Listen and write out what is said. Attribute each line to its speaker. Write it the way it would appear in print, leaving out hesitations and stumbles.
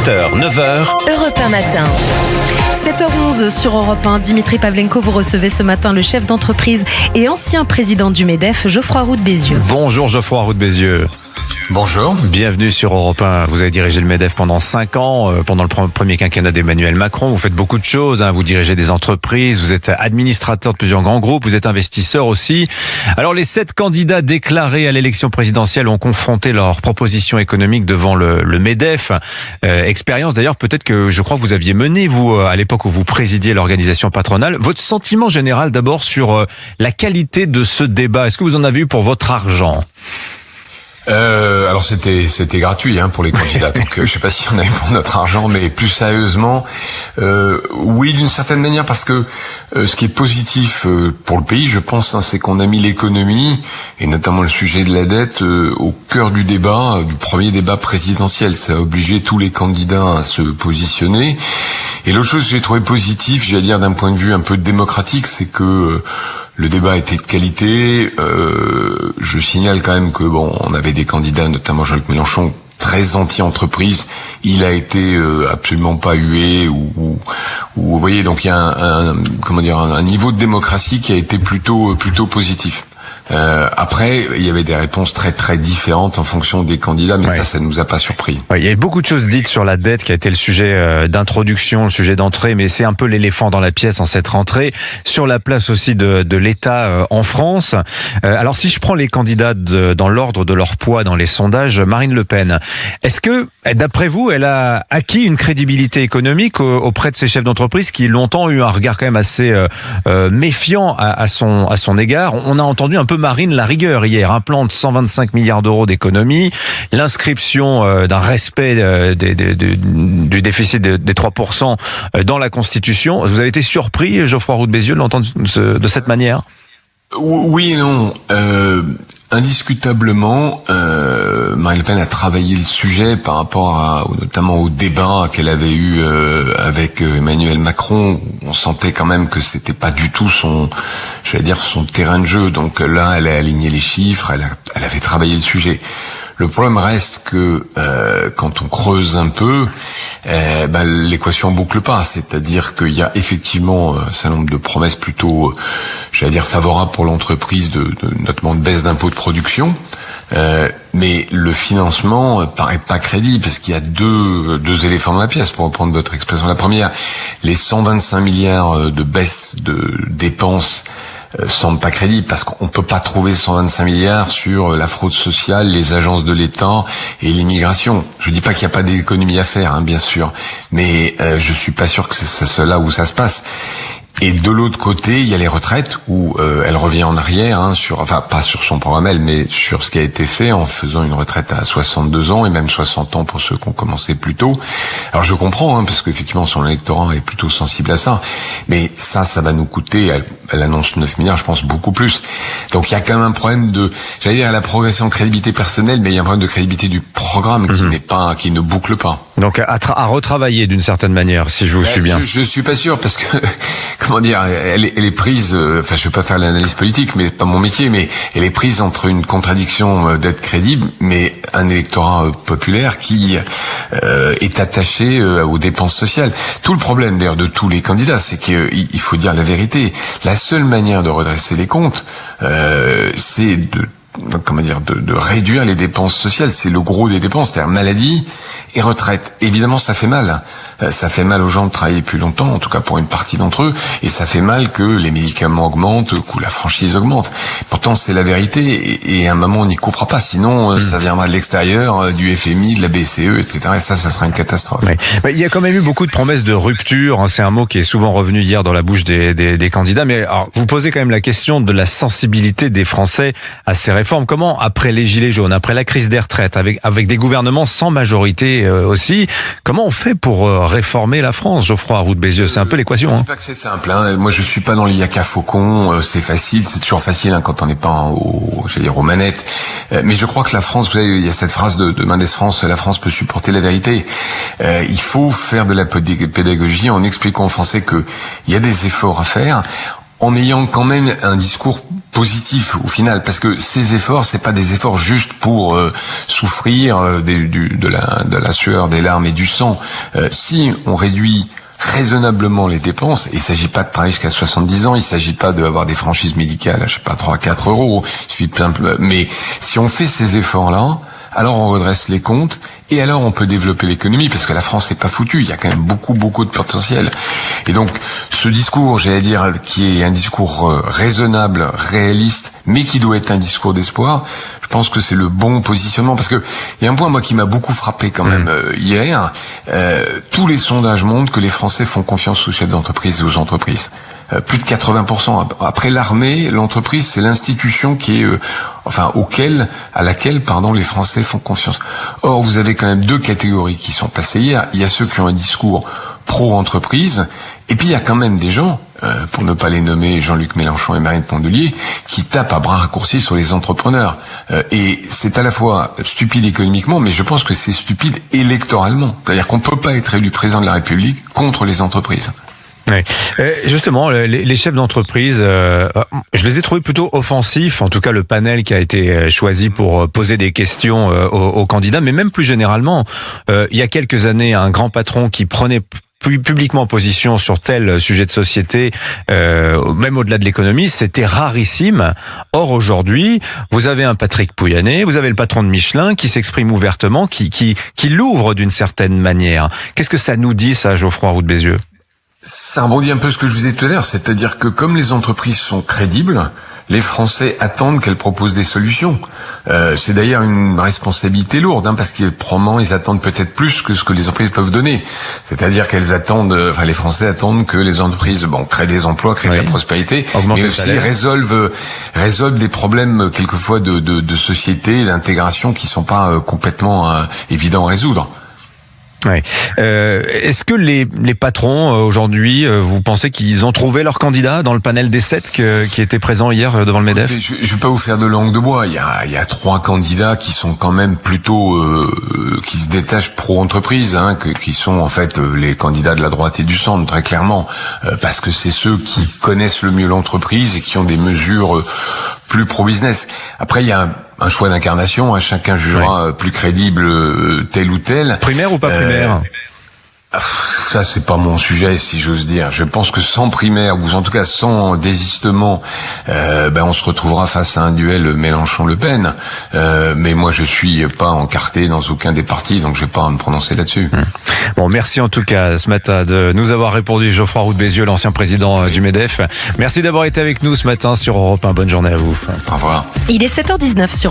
Speaker 1: 7h, 9h.
Speaker 2: Europe 1 matin.
Speaker 3: 7h11 sur Europe 1. Dimitri Pavlenko, vous recevez ce matin le chef d'entreprise et ancien président du MEDEF, Geoffroy Roux de Bézieux.
Speaker 4: Bonjour Geoffroy Roux de Bézieux.
Speaker 5: Bonjour.
Speaker 4: Bienvenue sur Europe 1. Vous avez dirigé le MEDEF pendant 5 ans, pendant le premier quinquennat d'Emmanuel Macron. Vous faites beaucoup de choses, vous dirigez des entreprises, vous êtes administrateur de plusieurs grands groupes, vous êtes investisseur aussi. Alors les 7 candidats déclarés à l'élection présidentielle ont confronté leurs propositions économiques devant le MEDEF. Expérience d'ailleurs peut-être que je crois que vous aviez menée, vous, à l'époque où vous présidiez l'organisation patronale. Votre sentiment général d'abord sur la qualité de ce débat. Est-ce que vous en avez eu pour votre argent ?
Speaker 5: Alors c'était gratuit pour les candidats, donc je sais pas si on a eu pour notre argent, mais plus sérieusement, oui d'une certaine manière, parce que ce qui est positif pour le pays, je pense, c'est qu'on a mis l'économie et notamment le sujet de la dette au cœur du débat, du premier débat présidentiel. Ça a obligé tous les candidats à se positionner. Et l'autre chose que j'ai trouvé positif, j'allais dire d'un point de vue un peu démocratique, c'est que le débat était de qualité. Je signale quand même que on avait des candidats, notamment Jean-Luc Mélenchon, très anti-entreprise. Il a été absolument pas hué ou vous voyez, donc il y a un niveau de démocratie qui a été plutôt positif. Après, il y avait des réponses très très différentes en fonction des candidats, mais ça nous a pas surpris.
Speaker 4: Il y a eu beaucoup de choses dites sur la dette qui a été le sujet d'introduction, le sujet d'entrée, mais c'est un peu l'éléphant dans la pièce en cette rentrée. Sur la place aussi de l'État en France. Alors si je prends les candidats dans l'ordre de leur poids dans les sondages, Marine Le Pen, est-ce que, d'après vous, elle a acquis une crédibilité économique auprès de ces chefs d'entreprise qui longtemps eu un regard quand même assez méfiant à son égard? On a entendu un peu Marine la rigueur hier, un plan de 125 milliards d'euros d'économie, l'inscription d'un respect du déficit des 3% dans la Constitution. Vous avez été surpris, Geoffroy Roux de Bézieux, de l'entendre de cette manière?
Speaker 5: Oui et non. Indiscutablement, Marine Le Pen a travaillé le sujet par rapport notamment au débat qu'elle avait eu avec Emmanuel Macron. On sentait quand même que c'était pas du tout son terrain de jeu. Donc là, elle a aligné les chiffres, elle avait travaillé le sujet. Le problème reste que quand on creuse un peu, l'équation boucle pas. C'est-à-dire qu'il y a effectivement un certain nombre de promesses plutôt, favorables pour l'entreprise, notamment de baisse d'impôts de production. Mais le financement paraît pas crédible parce qu'il y a deux éléphants dans la pièce, pour reprendre votre expression. La première, les 125 milliards de baisse de dépenses semble pas crédible parce qu'on peut pas trouver 125 milliards sur la fraude sociale, les agences de l'État et l'immigration. Je dis pas qu'il n'y a pas d'économie à faire, bien sûr, mais je suis pas sûr que c'est là où ça se passe. Et de l'autre côté, il y a les retraites où elle revient en arrière, pas sur son programme mais sur ce qui a été fait en faisant une retraite à 62 ans et même 60 ans pour ceux qui ont commencé plus tôt. Alors je comprends, parce qu'effectivement son électorat est plutôt sensible à ça, mais ça va nous coûter, elle annonce 9 milliards, je pense beaucoup plus. Donc il y a quand même un problème la progression de crédibilité personnelle, mais il y a un problème de crédibilité du programme qui ne boucle pas.
Speaker 4: Donc à retravailler d'une certaine manière, si je vous suis bien.
Speaker 5: Je suis pas sûr parce que elle est prise, je vais pas faire l'analyse politique, mais c'est pas mon métier, mais elle est prise entre une contradiction d'être crédible, mais un électorat populaire qui est attaché aux dépenses sociales. Tout le problème d'ailleurs de tous les candidats, c'est qu'il faut dire la vérité. La seule manière de redresser les comptes, c'est de réduire les dépenses sociales. C'est le gros des dépenses, c'est-à-dire maladie et retraite. Évidemment, ça fait mal. Ça fait mal aux gens de travailler plus longtemps, en tout cas pour une partie d'entre eux, et ça fait mal que les médicaments augmentent, que la franchise augmente. Pourtant, c'est la vérité, et à un moment, on n'y coupera pas. Sinon, ça viendra de l'extérieur, du FMI, de la BCE, etc. Et ça sera une catastrophe.
Speaker 4: Oui. Il y a quand même eu beaucoup de promesses de rupture. C'est un mot qui est souvent revenu hier dans la bouche des candidats. Mais alors, vous posez quand même la question de la sensibilité des Français à ces réformes. Comment, après les Gilets jaunes, après la crise des retraites, avec des gouvernements sans majorité aussi, comment on fait pour réformer la France, Geoffroy Roux de Bézieux? C'est un peu l'équation.
Speaker 5: Je dis pas que c'est simple. Moi, je suis pas dans l'IACA Faucon. C'est facile, c'est toujours facile quand on n'est pas aux manettes. Mais je crois que la France, vous savez, il y a cette phrase de Mendès France, la France peut supporter la vérité. Il faut faire de la pédagogie en expliquant aux Français qu'il y a des efforts à faire, en ayant quand même un discours positif au final, parce que ces efforts, c'est pas des efforts juste pour souffrir de la sueur, des larmes et du sang. Si on réduit raisonnablement les dépenses, et il s'agit pas de travailler jusqu'à 70 ans, il s'agit pas d'avoir des franchises médicales à, je sais pas, 3-4 euros, il suffit de mais si on fait ces efforts-là, alors on redresse les comptes, et alors on peut développer l'économie, parce que la France n'est pas foutue, il y a quand même beaucoup de potentiel. Et donc, ce discours, j'allais dire, qui est un discours raisonnable, réaliste, mais qui doit être un discours d'espoir, je pense que c'est le bon positionnement, parce que il y a un point, moi, qui m'a beaucoup frappé quand même hier, tous les sondages montrent que les Français font confiance aux chefs d'entreprise et aux entreprises. Plus de 80%. Après l'armée, l'entreprise, c'est l'institution qui est, à laquelle, les Français font confiance. Or, vous avez quand même deux catégories qui sont passées hier. Il y a ceux qui ont un discours pro-entreprise, et puis il y a quand même des gens, pour ne pas les nommer, Jean-Luc Mélenchon et Marine Tondelier, qui tapent à bras raccourcis sur les entrepreneurs. Et c'est à la fois stupide économiquement, mais je pense que c'est stupide électoralement. C'est-à-dire qu'on peut pas être élu président de la République contre les entreprises.
Speaker 4: Oui. Justement, les chefs d'entreprise, je les ai trouvés plutôt offensifs, en tout cas le panel qui a été choisi pour poser des questions aux candidats, mais même plus généralement, il y a quelques années, un grand patron qui prenait publiquement position sur tel sujet de société, même au-delà de l'économie, c'était rarissime. Or aujourd'hui, vous avez un Patrick Pouyanné, vous avez le patron de Michelin qui s'exprime ouvertement, qui l'ouvre d'une certaine manière. Qu'est-ce que ça nous dit, ça, Geoffroy Roux de Bézieux ?
Speaker 5: Ça rebondit un peu ce que je vous disais tout à l'heure, c'est-à-dire que comme les entreprises sont crédibles, les Français attendent qu'elles proposent des solutions. C'est d'ailleurs une responsabilité lourde, parce que probablement ils attendent peut-être plus que ce que les entreprises peuvent donner. C'est-à-dire qu'elles attendent, les Français attendent que les entreprises, créent des emplois, créent de la prospérité, mais aussi résolvent des problèmes quelquefois de société, d'intégration qui sont pas complètement évidents à résoudre.
Speaker 4: Ouais. Est-ce que les patrons aujourd'hui, vous pensez qu'ils ont trouvé leur candidat dans le panel des 7 qui était présent hier devant le MEDEF ?
Speaker 5: Je vais pas vous faire de langue de bois. Il y a 3 candidats qui sont quand même plutôt qui se détachent pro-entreprise, qui sont en fait les candidats de la droite et du centre, très clairement, parce que c'est ceux qui connaissent le mieux l'entreprise et qui ont des mesures plus pro-business. Après, il y a un choix d'incarnation, chacun jugera plus crédible tel ou tel.
Speaker 4: Primaire ou pas primaire ?
Speaker 5: Ça, c'est pas mon sujet, si j'ose dire. Je pense que sans primaire, ou en tout cas sans désistement, on se retrouvera face à un duel Mélenchon-Le Pen. Mais moi, je suis pas encarté dans aucun des partis, donc je vais pas me prononcer là-dessus.
Speaker 4: Bon, merci en tout cas ce matin de nous avoir répondu, Geoffroy Roux de Bézieux, l'ancien président du MEDEF. Merci d'avoir été avec nous ce matin sur Europe 1. Bonne journée à vous.
Speaker 5: Au revoir.
Speaker 3: Il est 7h19 sur